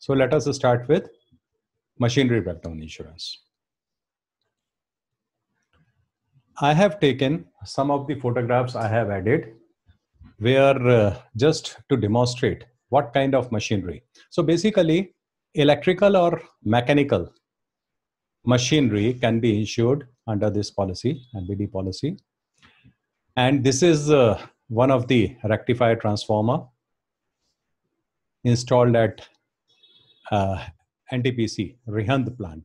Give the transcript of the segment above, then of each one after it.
So let us start with machinery breakdown insurance. I have taken some of the photographs I have added where just to demonstrate what kind of machinery. So basically, electrical or mechanical machinery can be insured under this policy, MBD policy. And this is one of the rectifier transformer installed at NTPC Rihand plant.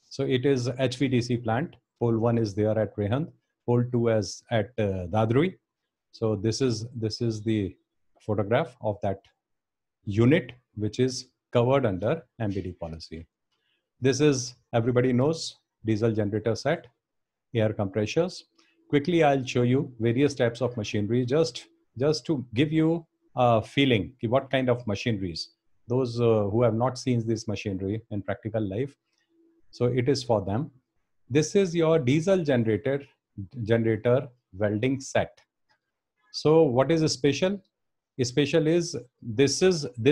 So it is HVDC plant. Pole 1 is there at Rihand. Pole 2 is at Dadri. So this is the photograph of that unit which is covered under MBD policy. This is, everybody knows, diesel generator set, air compressors. Quickly, I'll show you various types of machinery just to give you a feeling what kind of machineries. Those who have not seen this machinery in practical life, so it is for them. This is your diesel generator welding set. So what is special? Special is this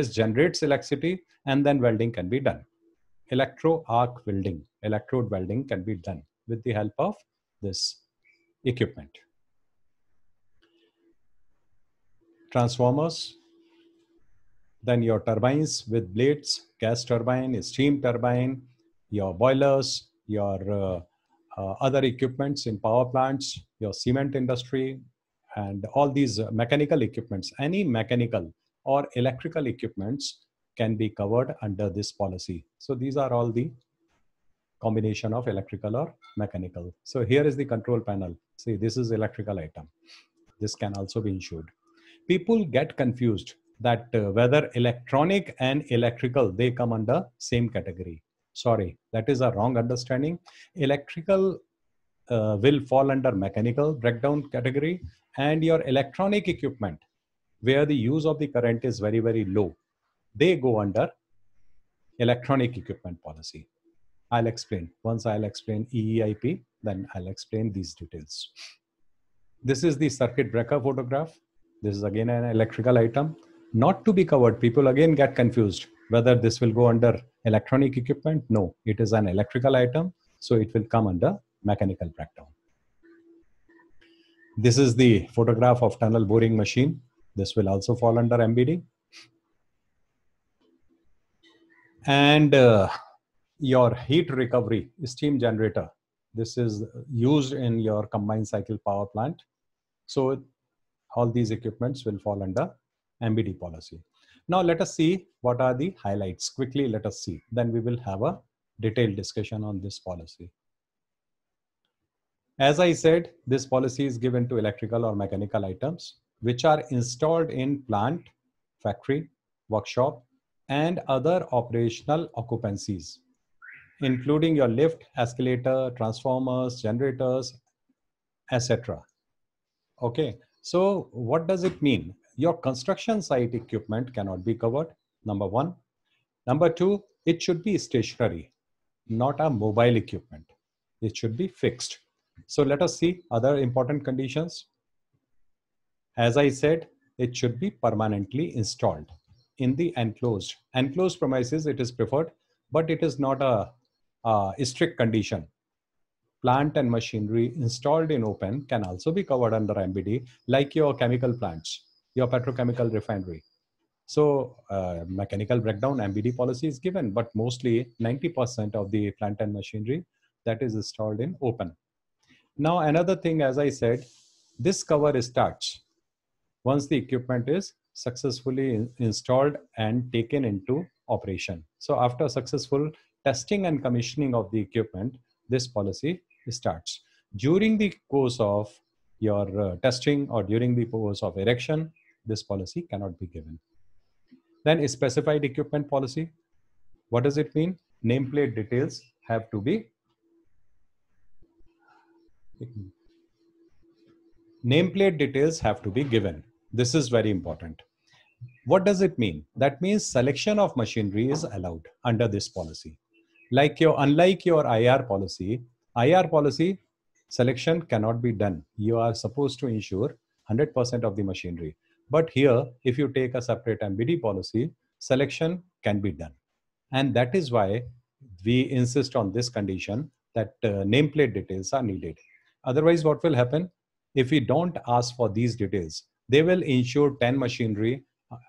generates electricity and then welding can be done. Electro arc welding, electrode welding can be done with the help of this equipment. Transformers, then your turbines with blades, gas turbine, steam turbine, your boilers, your other equipments in power plants, your cement industry, and all these mechanical equipments, any mechanical or electrical equipments can be covered under this policy. So these are all the combination of electrical or mechanical. So here is the control panel. See, this is electrical item. This can also be insured. People get confused that whether electronic and electrical, they come under same category. Sorry, that is a wrong understanding. Electrical will fall under mechanical breakdown category, and your electronic equipment where the use of the current is very, very low, they go under electronic equipment policy. I'll explain. Once I'll explain EEIP, then I'll explain these details. This is the circuit breaker photograph. This is again an electrical item. Not to be covered. People again get confused whether this will go under electronic equipment. No, it is an electrical item. So it will come under mechanical breakdown. This is the photograph of tunnel boring machine. This will also fall under MBD. And your heat recovery steam generator. This is used in your combined cycle power plant. So all these equipments will fall under MBD policy. Now let us see what are the highlights. Quickly, let us see. Then we will have a detailed discussion on this policy. As I said, this policy is given to electrical or mechanical items which are installed in plant, factory, workshop, and other operational occupancies, including your lift, escalator, transformers, generators, etc. Okay, so what does it mean? Your construction site equipment cannot be covered, number one. Number two, it should be stationary, not a mobile equipment. It should be fixed. So let us see other important conditions. As I said, it should be permanently installed in the enclosed premises. It is preferred, but it is not a strict condition. Plant and machinery installed in open can also be covered under MBD, like your chemical plants, your petrochemical refinery. So mechanical breakdown MBD policy is given, but mostly 90% of the plant and machinery that is installed in open. Now another thing, as I said, this cover starts once the equipment is successfully installed and taken into operation. So after successful testing and commissioning of the equipment, this policy starts. During the course of your testing or during the course of erection, this policy cannot be given. Then a specified equipment policy. What does it mean? Nameplate details have to be given. This is very important. What does it mean? That means selection of machinery is allowed under this policy. Unlike your IR policy, selection cannot be done. You are supposed to insure 100% of the machinery. But here, if you take a separate MBD policy, selection can be done. And that is why we insist on this condition that nameplate details are needed. Otherwise, what will happen? If we don't ask for these details, they will insure 10 machinery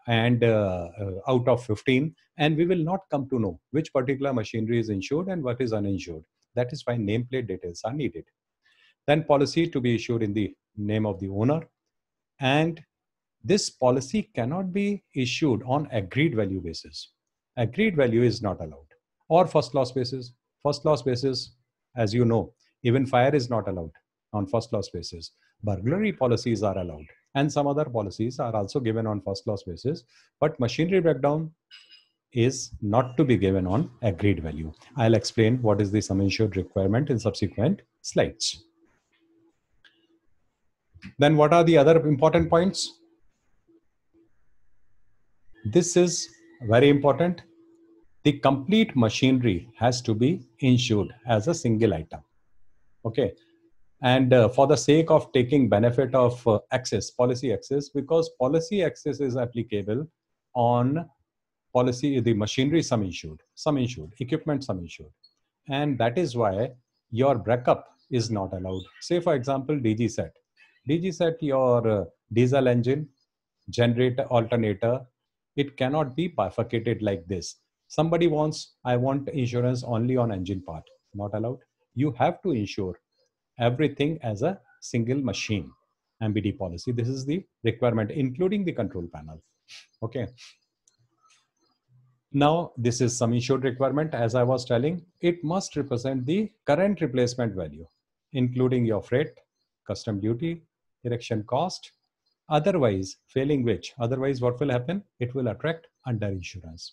and out of 15, and we will not come to know which particular machinery is insured and what is uninsured. That is why nameplate details are needed. Then policy to be issued in the name of the owner, and this policy cannot be issued on agreed value basis. Agreed value is not allowed. Or first loss basis. First loss basis, as you know, even fire is not allowed on first loss basis. Burglary policies are allowed, and some other policies are also given on first loss basis. But machinery breakdown is not to be given on agreed value. I'll explain what is the sum insured requirement in subsequent slides. Then what are the other important points? This is very important. The complete machinery has to be insured as a single item. Okay. And for the sake of taking benefit of access, policy access, because policy access is applicable on policy, the machinery sum insured, equipment sum insured. And that is why your breakup is not allowed. Say, for example, DG set. DG set, your diesel engine, generator, alternator, it cannot be bifurcated like this. Somebody wants, I want insurance only on engine part. Not allowed. You have to insure everything as a single machine. MBD policy. This is the requirement, including the control panel. Okay. Now, this is sum insured requirement. As I was telling, it must represent the current replacement value, including your freight, custom duty, erection cost. Otherwise, failing which, otherwise what will happen? It will attract underinsurance.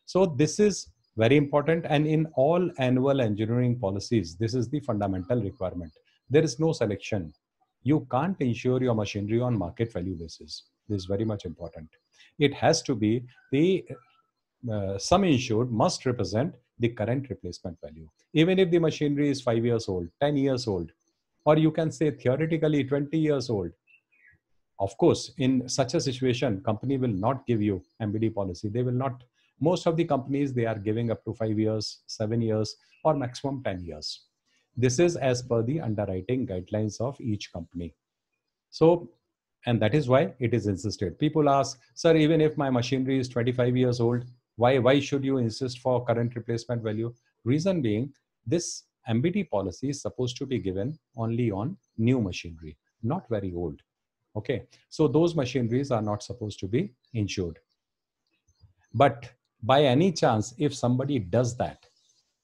So this is very important. And in all annual engineering policies, this is the fundamental requirement. There is no selection. You can't insure your machinery on market value basis. This is very much important. It has to be the sum insured must represent the current replacement value. Even if the machinery is 5 years old, 10 years old, or you can say theoretically 20 years old. Of course, in such a situation, company will not give you MBD policy. They will not. Most of the companies, they are giving up to 5 years, 7 years, or maximum 10 years. This is as per the underwriting guidelines of each company. So, and that is why it is insisted. People ask, sir, even if my machinery is 25 years old, why should you insist for current replacement value? Reason being, this MBD policy is supposed to be given only on new machinery, not very old. Okay, so those machineries are not supposed to be insured. But by any chance, if somebody does that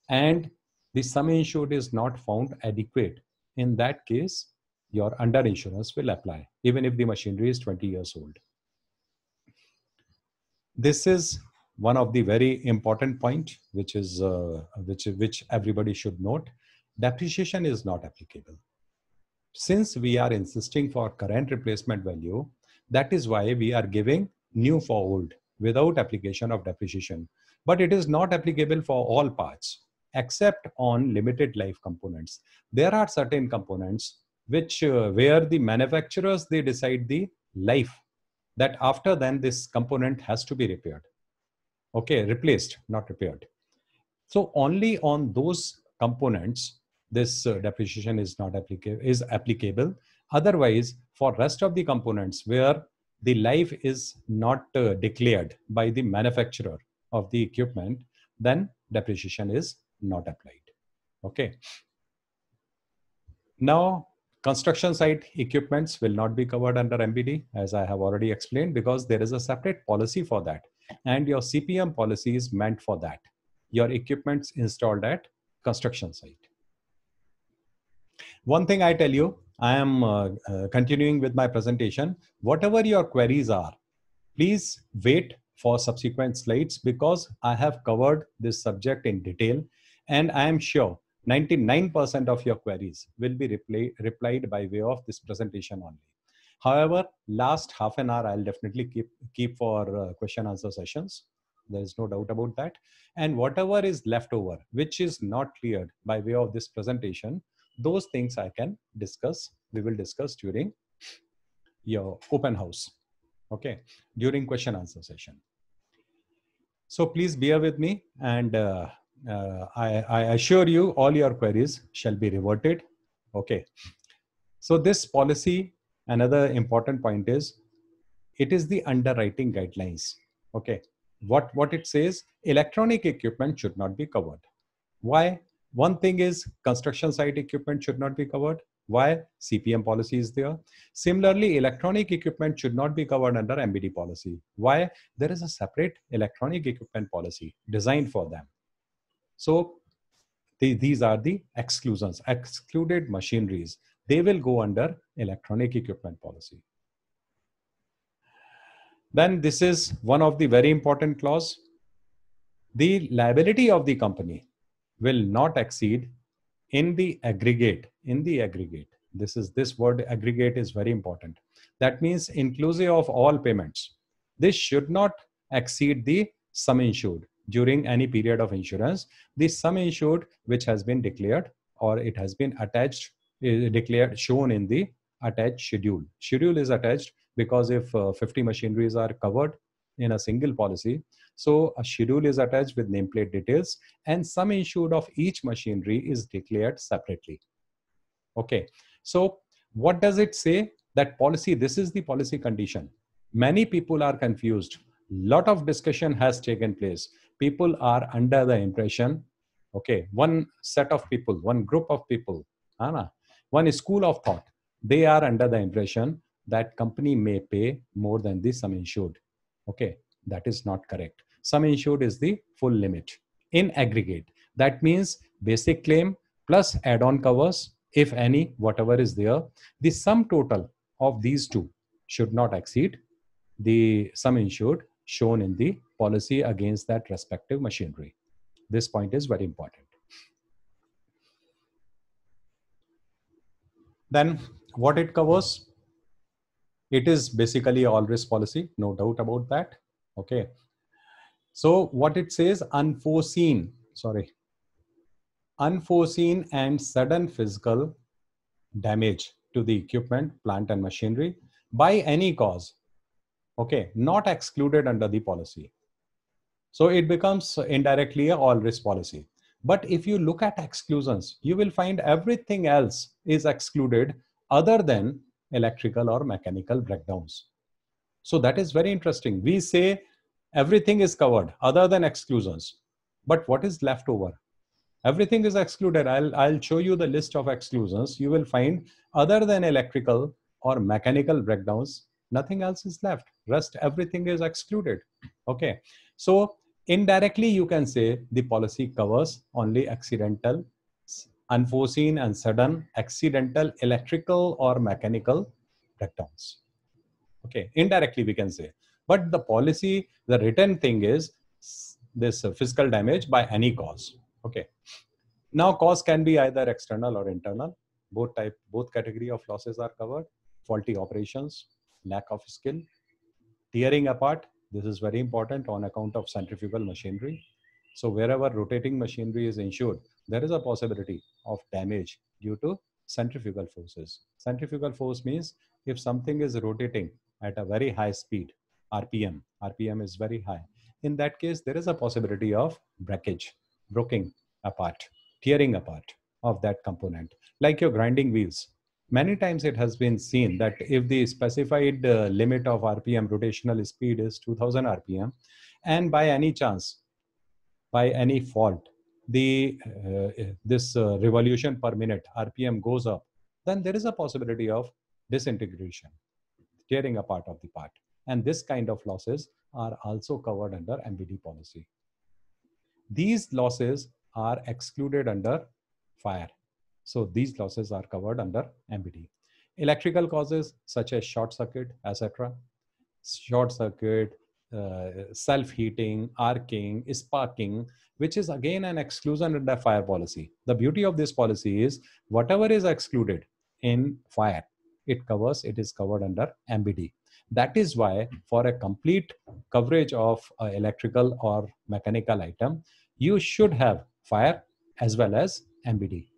and the sum insured is not found adequate, in that case, your underinsurance will apply, even if the machinery is 20 years old. This is one of the very important point, which is which everybody should note. Depreciation is not applicable. Since we are insisting for current replacement value, that is why we are giving new for old without application of depreciation. But it is not applicable for all parts except on limited life components. There are certain components which where the manufacturers, they decide the life, that after then this component has to be repaired. Okay, replaced, not repaired. So only on those components this depreciation is not applicable. Otherwise, for rest of the components where the life is not declared by the manufacturer of the equipment, then depreciation is not applied. Okay. Now, construction site equipments will not be covered under MBD, as I have already explained, because there is a separate policy for that. And your CPM policy is meant for that. Your equipments installed at construction site. One thing I tell you, I am continuing with my presentation. Whatever your queries are, please wait for subsequent slides, because I have covered this subject in detail, and I am sure 99% of your queries will be replied by way of this presentation only. However, last half an hour, I'll definitely keep for question answer sessions. There is no doubt about that. And whatever is left over, which is not cleared by way of this presentation, those things I can discuss. We will discuss during your open house. Okay, during question answer session. So please bear with me, and I assure you all your queries shall be reverted. Okay. So this policy, another important point is, it is the underwriting guidelines. Okay. What it says, electronic equipment should not be covered. Why? One thing is construction site equipment should not be covered. Why? CPM policy is there. Similarly, electronic equipment should not be covered under MBD policy. Why? There is a separate electronic equipment policy designed for them. So these are the exclusions, excluded machineries. They will go under electronic equipment policy. Then this is one of the very important clause. The liability of the company will not exceed in the aggregate. This word aggregate is very important. That means inclusive of all payments. This should not exceed the sum insured during any period of insurance. The sum insured which has been declared, or it has been attached, declared, shown in the attached schedule. Schedule is attached because if 50 machineries are covered in a single policy, so a schedule is attached with nameplate details, and sum insured of each machinery is declared separately. Okay. So what does it say? That policy, this is the policy condition. Many people are confused. Lot of discussion has taken place. People are under the impression, okay, one set of people, one group of people, one school of thought, they are under the impression that company may pay more than the sum insured. Okay, that is not correct. Sum insured is the full limit in aggregate. That means basic claim plus add-on covers, if any, whatever is there, the sum total of these two should not exceed the sum insured shown in the policy against that respective machinery. This point is very important. Then what it covers? It is basically all risk policy, no doubt about that. Okay. So what it says, unforeseen and sudden physical damage to the equipment, plant and machinery by any cause, okay, not excluded under the policy. So it becomes indirectly a all risk policy. But if you look at exclusions, you will find everything else is excluded other than electrical or mechanical breakdowns. So that is very interesting. We say everything is covered other than exclusions, but what is left over? Everything is excluded. I'll show you the list of exclusions. You will find other than electrical or mechanical breakdowns, nothing else is left. Rest, everything is excluded. Okay. So indirectly, you can say the policy covers only accidental, unforeseen and sudden accidental electrical or mechanical breakdowns. Okay. Indirectly, we can say. But the policy, the written thing is this physical damage by any cause. Okay. Now, cause can be either external or internal. Both category of losses are covered. Faulty operations, lack of skill, tearing apart. This is very important on account of centrifugal machinery. So wherever rotating machinery is insured, there is a possibility of damage due to centrifugal forces. Centrifugal force means if something is rotating at a very high speed, RPM is very high. In that case, there is a possibility of breakage, breaking apart, tearing apart of that component. Like your grinding wheels. Many times it has been seen that if the specified limit of RPM rotational speed is 2000 RPM, and by any chance, by any fault, this revolution per minute RPM goes up, then there is a possibility of disintegration, tearing apart of the part. And this kind of losses are also covered under MBD policy. These losses are excluded under fire. So these losses are covered under MBD. Electrical causes such as short circuit, etc. Short circuit, self-heating, arcing, sparking, which is again an exclusion under fire policy. The beauty of this policy is whatever is excluded in fire, it is covered under MBD. That is why for a complete coverage of electrical or mechanical item, you should have fire as well as MBD.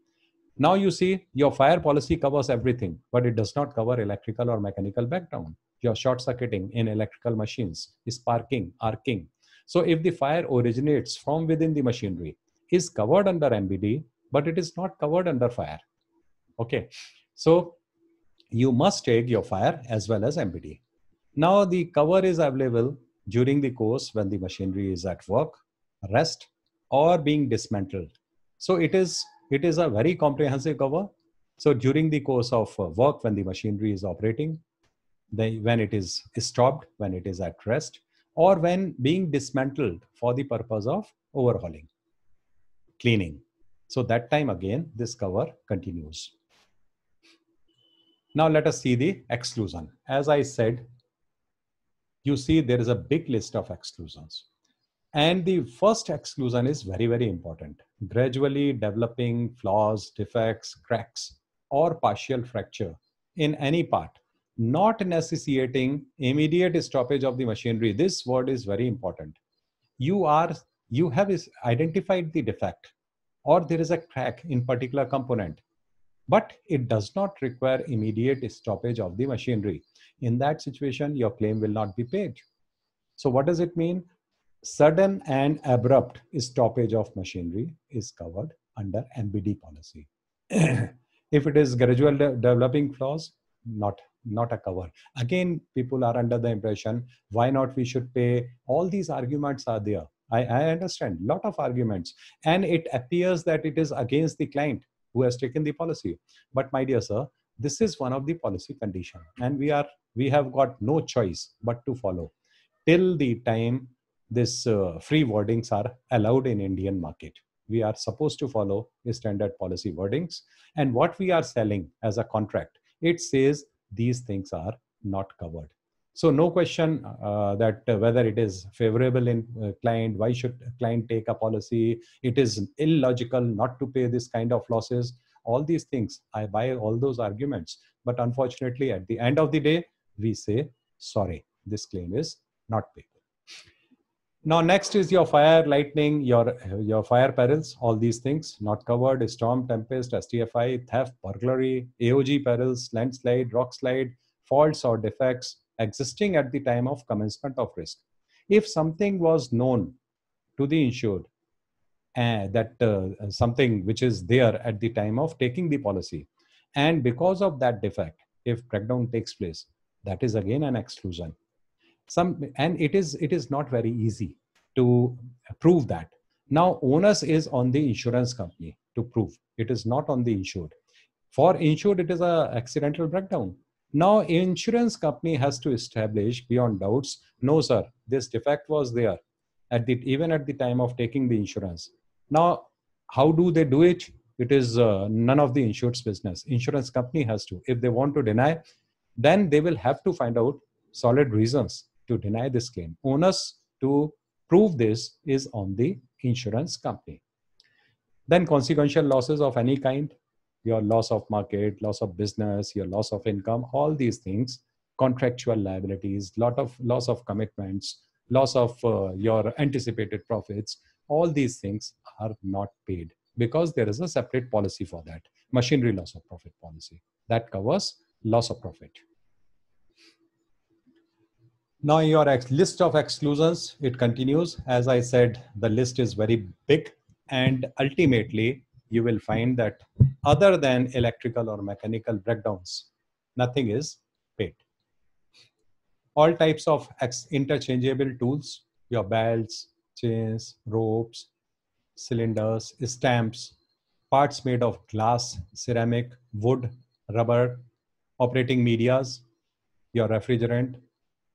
Now you see your fire policy covers everything, but it does not cover electrical or mechanical breakdown. Your short circuiting in electrical machines, sparking, arcing. So if the fire originates from within the machinery, is covered under MBD, but it is not covered under fire. Okay, so you must take your fire as well as MBD. Now the cover is available during the course when the machinery is at work, rest, or being dismantled. So it is a very comprehensive cover. So during the course of work, when the machinery is operating, when it is stopped, when it is at rest, or when being dismantled for the purpose of overhauling, cleaning. So that time again, this cover continues. Now let us see the exclusion. As I said, you see there is a big list of exclusions. And the first exclusion is very, very important. Gradually developing flaws, defects, cracks, or partial fracture in any part, not necessitating immediate stoppage of the machinery. This word is very important. You have identified the defect, or there is a crack in particular component, but it does not require immediate stoppage of the machinery. In that situation, your claim will not be paid. So what does it mean? Sudden and abrupt stoppage of machinery is covered under MBD policy. If it is gradual developing flaws, not a cover. Again, people are under the impression, why not we should pay? All these arguments are there. I understand lot of arguments, and it appears that it is against the client who has taken the policy. But my dear sir, this is one of the policy condition, and we have got no choice but to follow till the time this free wordings are allowed in Indian market. We are supposed to follow standard policy wordings, and what we are selling as a contract, it says these things are not covered. So no question that whether it is favorable in client, why should client take a policy? It is illogical not to pay this kind of losses. All these things, I buy all those arguments. But unfortunately, at the end of the day, we say, sorry, this claim is not paid. Now, next is your fire, lightning, your fire perils, all these things not covered: storm, tempest, STFI, theft, burglary, AOG perils, landslide, rock slide, faults or defects existing at the time of commencement of risk. If something was known to the insured, that something which is there at the time of taking the policy, and because of that defect, if breakdown takes place, that is again an exclusion. And it is not very easy to prove that. Now onus is on the insurance company to prove. It is not on the insured. For insured, it is a accidental breakdown. Now insurance company has to establish beyond doubts, no sir, this defect was there even at the time of taking the insurance. Now how do they do it? It is none of the insured's business. Insurance company has to. If they want to deny, then they will have to find out solid reasons to deny this claim. Onus to prove this is on the insurance company. Then consequential losses of any kind, your loss of market, loss of business, your loss of income, all these things, contractual liabilities, loss of commitments, loss of your anticipated profits, all these things are not paid because there is a separate policy for that, machinery loss of profit policy, that covers loss of profit. Now your list of exclusions, it continues. As I said, the list is very big, and ultimately you will find that other than electrical or mechanical breakdowns, nothing is paid. All types of interchangeable tools, your belts, chains, ropes, cylinders, stamps, parts made of glass, ceramic, wood, rubber, operating medias, your refrigerant,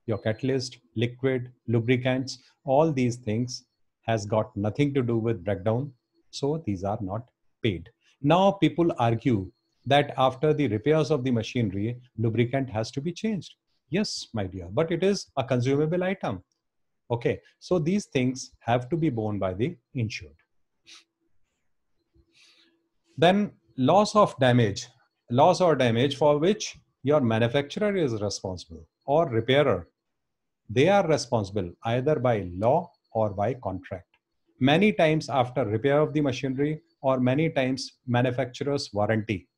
your catalyst, liquid, lubricants, all these things has got nothing to do with breakdown. So these are not paid. Now people argue that after the repairs of the machinery, lubricant has to be changed. Yes, my dear, but it is a consumable item. Okay, so these things have to be borne by the insured. Then loss or damage for which your manufacturer is responsible or repairer. They are responsible either by law or by contract. Many times after repair of the machinery, or many times manufacturer's warranty,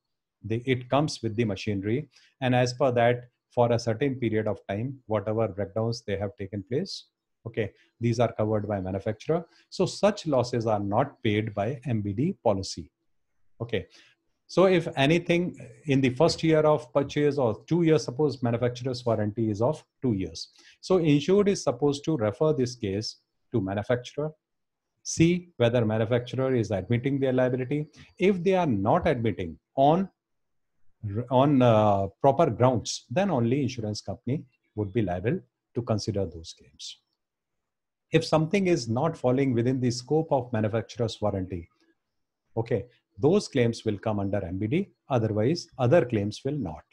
it comes with the machinery, and as per that, for a certain period of time, whatever breakdowns they have taken place, Okay, these are covered by manufacturer. So such losses are not paid by MBD policy. Okay, so if anything in the first year of purchase or 2 years, suppose manufacturer's warranty is of 2 years. So insured is supposed to refer this case to manufacturer, see whether manufacturer is admitting their liability. If they are not admitting on proper grounds, then only insurance company would be liable to consider those claims. If something is not falling within the scope of manufacturer's warranty, okay, those claims will come under MBD, otherwise other claims will not.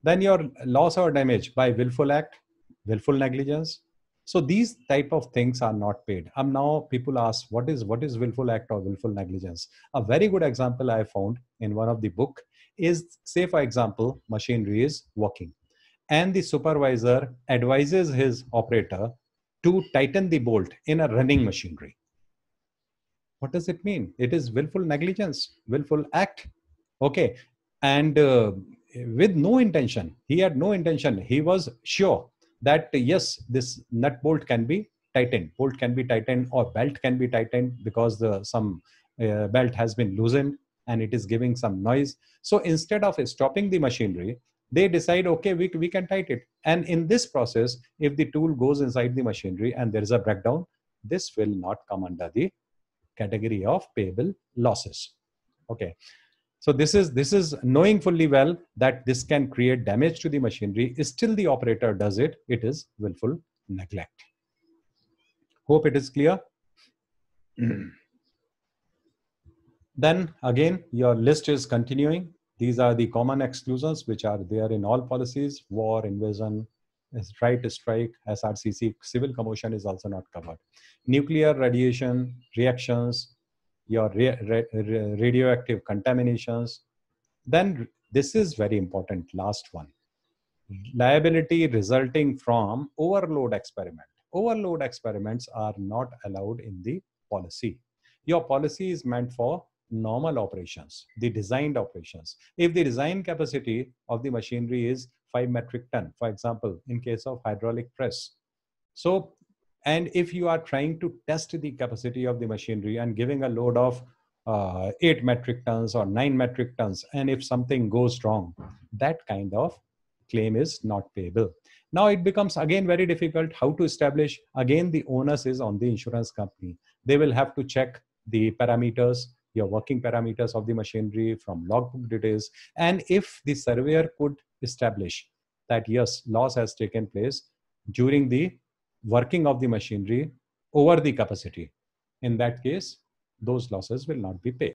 Then your loss or damage by willful act, willful negligence. So these type of things are not paid. Now people ask, what is willful act or willful negligence? A very good example I found in one of the book is, say for example, machinery is working and the supervisor advises his operator to tighten the bolt in a running machinery. What does it mean? It is willful negligence, willful act. Okay. And with no intention, he had no intention. He was sure that yes, this nut bolt can be tightened, bolt can be tightened, or belt can be tightened because some belt has been loosened and it is giving some noise. So instead of stopping the machinery, they decide, okay, we can tighten it. And in this process, if the tool goes inside the machinery and there is a breakdown, this will not come under the category of payable losses. Okay. So this is knowing fully well that this can create damage to the machinery. Still the operator does it. It is willful neglect. Hope it is clear. Then again, your list is continuing. These are the common exclusions which are there in all policies. War, invasion, right to strike, SRCC, civil commotion is also not covered. Nuclear radiation, reactions, your radioactive contaminations. Then this is very important, last one. Liability resulting from overload experiment. Overload experiments are not allowed in the policy. Your policy is meant for normal operations, the designed operations. If the design capacity of the machinery is 5 metric ton, for example, in case of hydraulic press. So, and if you are trying to test the capacity of the machinery and giving a load of 8 metric tons or 9 metric tons, and if something goes wrong, that kind of claim is not payable. Now it becomes again very difficult how to establish. Again, the onus is on the insurance company. They will have to check the parameters, your working parameters of the machinery from logbook details. And if the surveyor could establish that yes, loss has taken place during the working of the machinery over the capacity, in that case, those losses will not be paid.